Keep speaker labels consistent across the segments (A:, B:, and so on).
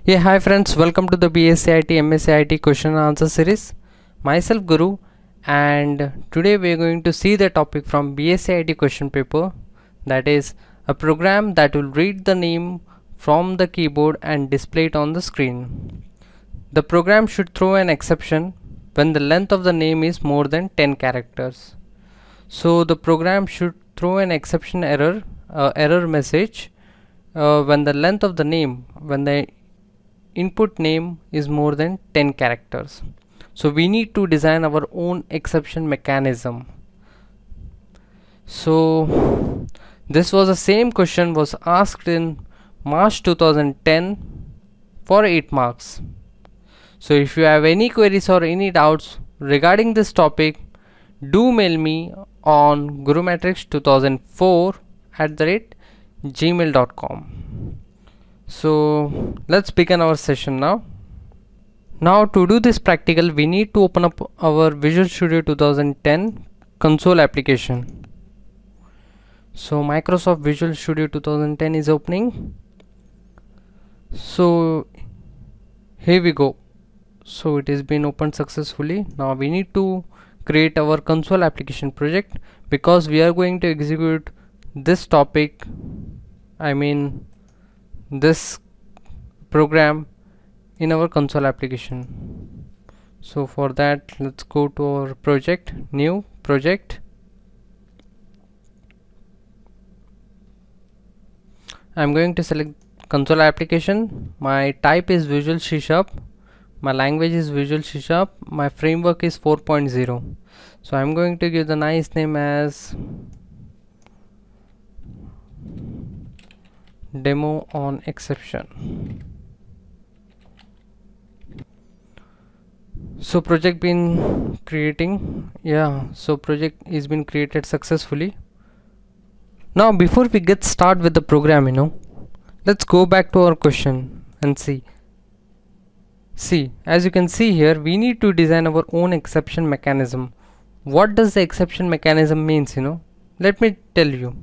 A: Hey, hi friends, welcome to the B.ScIT M.ScIT question and answer series. Myself Guru, and today we are going to see the topic from B.ScIT question paper, that is a program that will read the name from the keyboard and display it on the screen. The program should throw an exception when the length of the name is more than 10 characters. So the program should throw an exception error message when the length of the name, when the input name is more than 10 characters. So we need to design our own exception mechanism. So this was the same question was asked in March 2010 for 8 marks. So if you have any queries or any doubts regarding this topic, do mail me on gurumatrix2004@gmail.com. So let's begin our session now. Now to do this practical, we need to open up our Visual Studio 2010 console application. So Microsoft Visual Studio 2010 is opening. So here we go. So it has been opened successfully. Now we need to create our console application project because we are going to execute this topic, this program in our console application. So for that, let's go to our project, new project. I'm going to select console application. My type is Visual C#, my language is Visual C#, my framework is 4.0. so I'm going to give the nice name as demo on exception. So project been creating, so project is been created successfully. Now before we get started with the program, let's go back to our question and see, as you can see here, we need to design our own exception mechanism. What does the exception mechanism means? Let me tell you.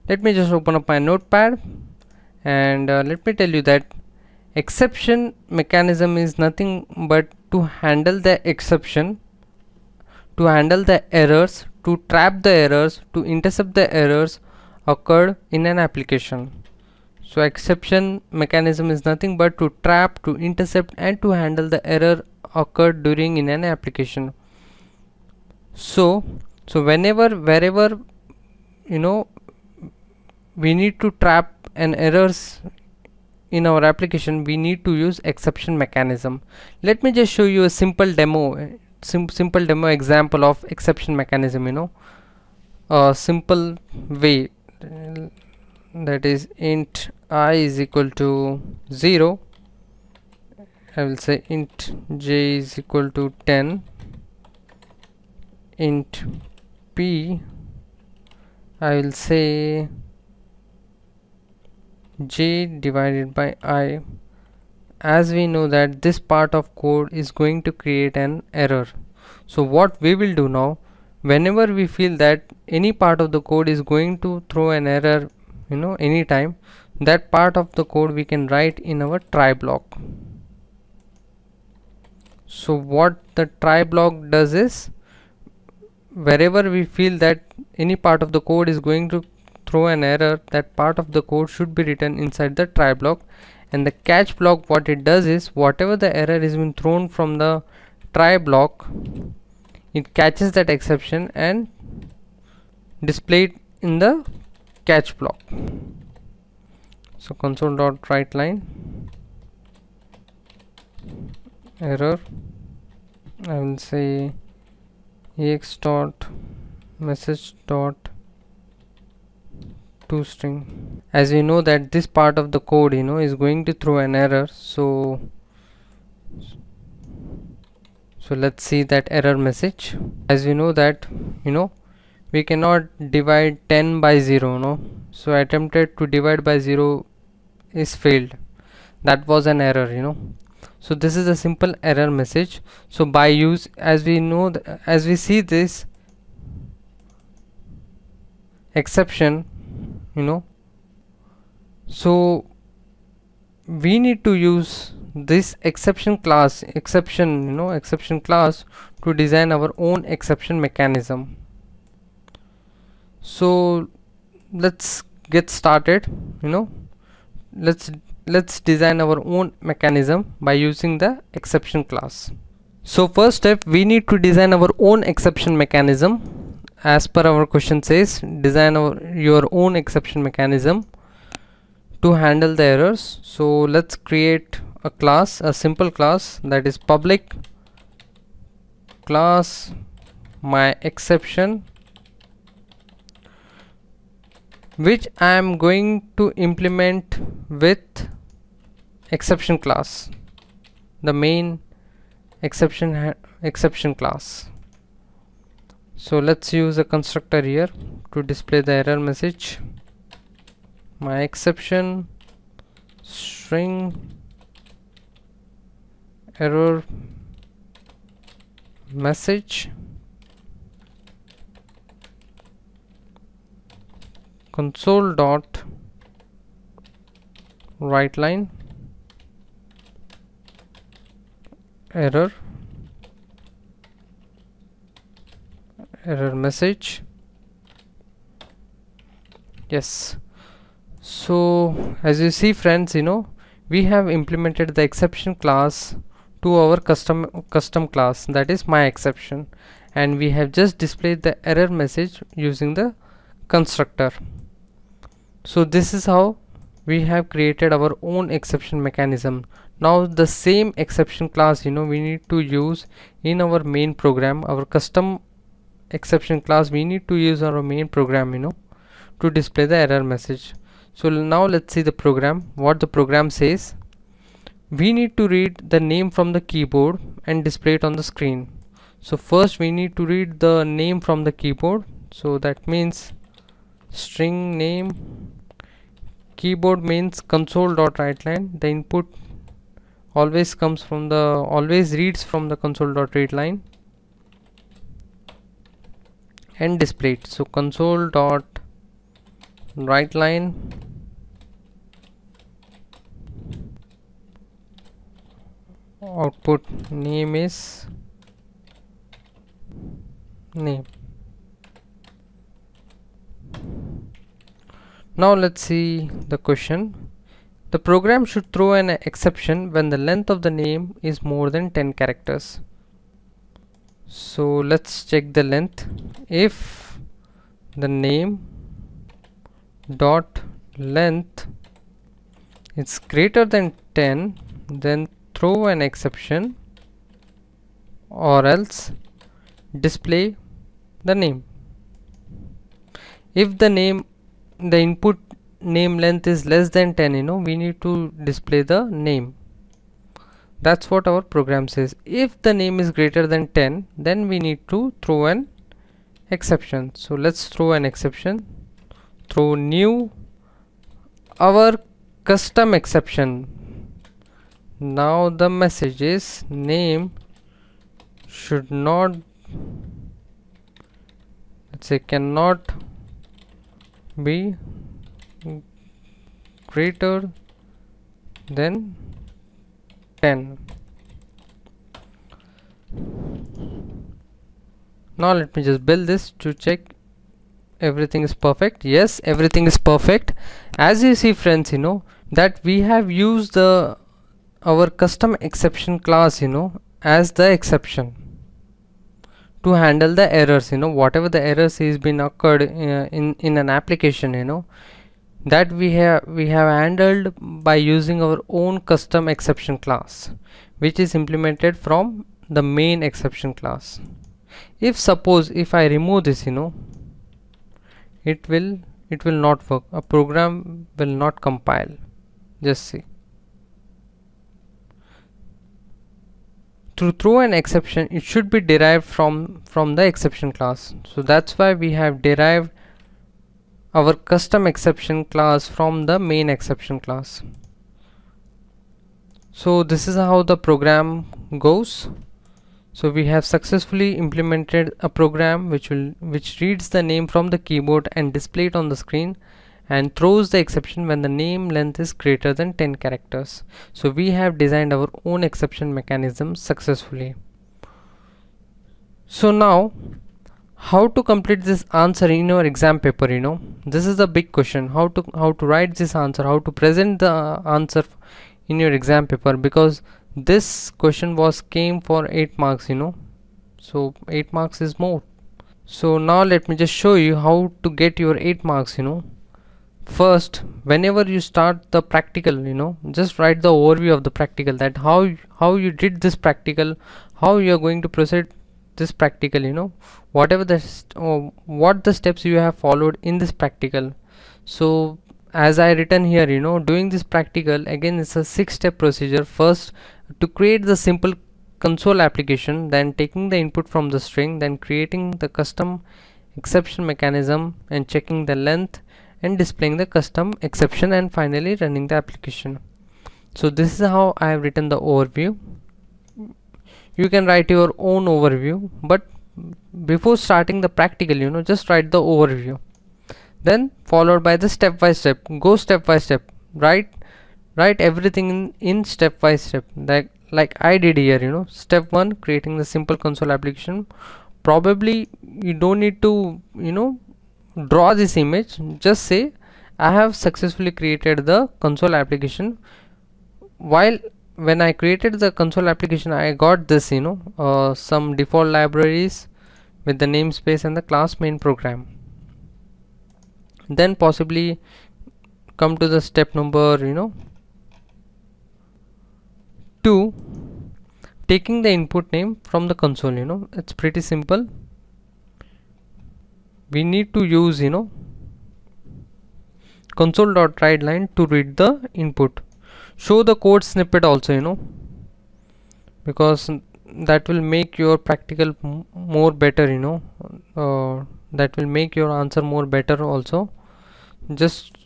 A: Let me just open up my notepad and let me tell you that exception mechanism is nothing but to handle the exception, to handle the errors, to trap the errors, to intercept the errors occurred in an application. So exception mechanism is nothing but to trap, to intercept and to handle the error occurred during in an application. So wherever we need to trap an errors in our application, we need to use exception mechanism. Let me just show you a simple demo, simple demo example of exception mechanism. A simple way, that is int I is equal to 0. I will say int j is equal to 10. Int p, I will say j divided by I. As we know that this part of code is going to create an error. So what we will do now, whenever we feel that any part of the code is going to throw an error, anytime, that part of the code we can write in our try block. So what the try block does is, wherever we feel that any part of the code is going to throw an error, that part of the code should be written inside the try block. And the catch block, what it does is, whatever the error is been thrown from the try block, it catches that exception and display it in the catch block. So console.writeLine error, I will say ex.message.toString. as we know that this part of the code is going to throw an error, so let's see that error message. As we know that we cannot divide 10 by 0, so attempted to divide by 0 is failed. That was an error. So this is a simple error message. So by use, as we know, as we see this exception, so we need to use this exception class exception class to design our own exception mechanism. So let's get started. Let's design our own mechanism by using the exception class. So first step, we need to design our own exception mechanism. As per our question says, design your own exception mechanism to handle the errors. So let's create a class, a simple class, that is public class my exception, which I am going to implement with exception class, the main exception class. So let's use a constructor here to display the error message. My exception string error message console dot write line error message. Yes, so as you see friends, we have implemented the exception class to our custom class, that is my exception, and we have just displayed the error message using the constructor. So this is how we have created our own exception mechanism. Now the same exception class we need to use in our main program, our custom exception class we need to use our main program to display the error message. So now let's see the program. What the program says: we need to read the name from the keyboard and display it on the screen. So first we need to read the name from the keyboard, so that means string name, keyboard means console.writeLine. The input always reads from the console.readLine and display it. So console.writeLine output name is name. Now let's see the question. The program should throw an exception when the length of the name is more than 10 characters. So let's check the length. If the name dot length is greater than 10, then throw an exception, or else display the name. If the input name length is less than 10, we need to display the name. That's what our program says. If the name is greater than 10, then we need to throw an exception. So let's throw an exception. Throw new our custom exception. Now the message is name should not, let's say, cannot be greater than 10. Now let me just build this to check everything is perfect. Yes, everything is perfect. As you see friends, that we have used our custom exception class as the exception to handle the errors. Whatever the errors is been occurred in an application, that we have handled by using our own custom exception class, which is implemented from the main exception class. If I remove this, it will not work. A program will not compile. Just see. To throw an exception, it should be derived from the exception class. So that's why we have derived our custom exception class from the main exception class. So this is how the program goes. So we have successfully implemented a program which reads the name from the keyboard and display it on the screen, and throws the exception when the name length is greater than 10 characters. So we have designed our own exception mechanism successfully. So now, how to complete this answer in your exam paper? This is the big question, how to write this answer, how to present the answer in your exam paper, because this question came for 8 marks, so 8 marks is more. So now let me just show you how to get your 8 marks. First, whenever you start the practical, just write the overview of the practical, that how you did this practical, how you are going to proceed this practical, whatever what the steps you have followed in this practical. So as I written here, doing this practical again is a 6-step procedure. First, to create the simple console application, then taking the input from the string, then creating the custom exception mechanism and checking the length and displaying the custom exception, and finally running the application. So this is how I have written the overview. You can write your own overview, but before starting the practical, just write the overview, then followed by the step by step. Go step by step, write everything in step by step, like I did here. Step 1, creating the simple console application. Probably you don't need to draw this image, just say I have successfully created the console application. When I created the console application, I got this some default libraries with the namespace and the class main program. Then possibly come to the step number 2, taking the input name from the console. It's pretty simple. We need to use console.writeLine to read the input. Show the code snippet also, because that will make your practical more better, that will make your answer more better also. Just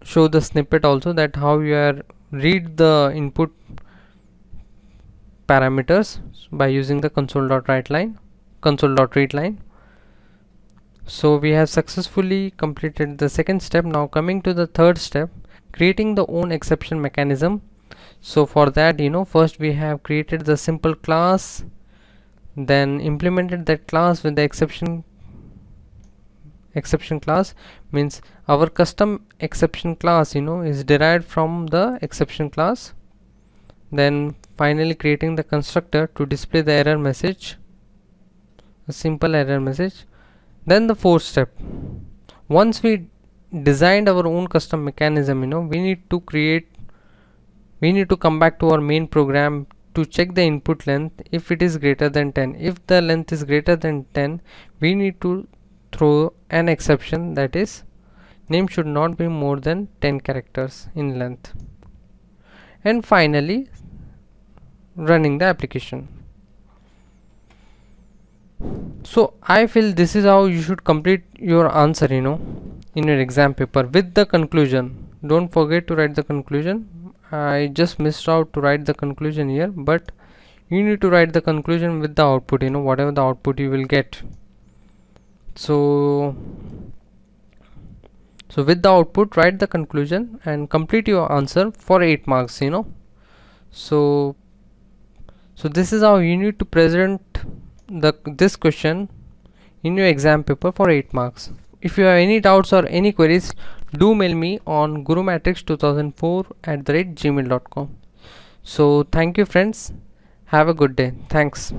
A: show the snippet also, that how you are read the input parameters by using the console.readline. So we have successfully completed the second step. Now coming to the third step, creating the own exception mechanism. So for that, first we have created the simple class, then implemented that class with the exception class. Means our custom exception class is derived from the exception class. Then finally creating the constructor to display the error message, a simple error message. Then the fourth step, once we designed our own custom mechanism, we need to come back to our main program to check the input length if it is greater than 10. If the length is greater than 10, we need to throw an exception, that is name should not be more than 10 characters in length. And finally running the application. So I feel this is how you should complete your answer in your exam paper with the conclusion. Don't forget to write the conclusion. I just missed out to write the conclusion here, but you need to write the conclusion with the output, whatever the output you will get. So with the output, write the conclusion and complete your answer for 8 marks. So this is how you need to present this question in your exam paper for 8 marks. If you have any doubts or any queries, do mail me on gurumatrix2004@gmail.com. So thank you friends, have a good day. Thanks.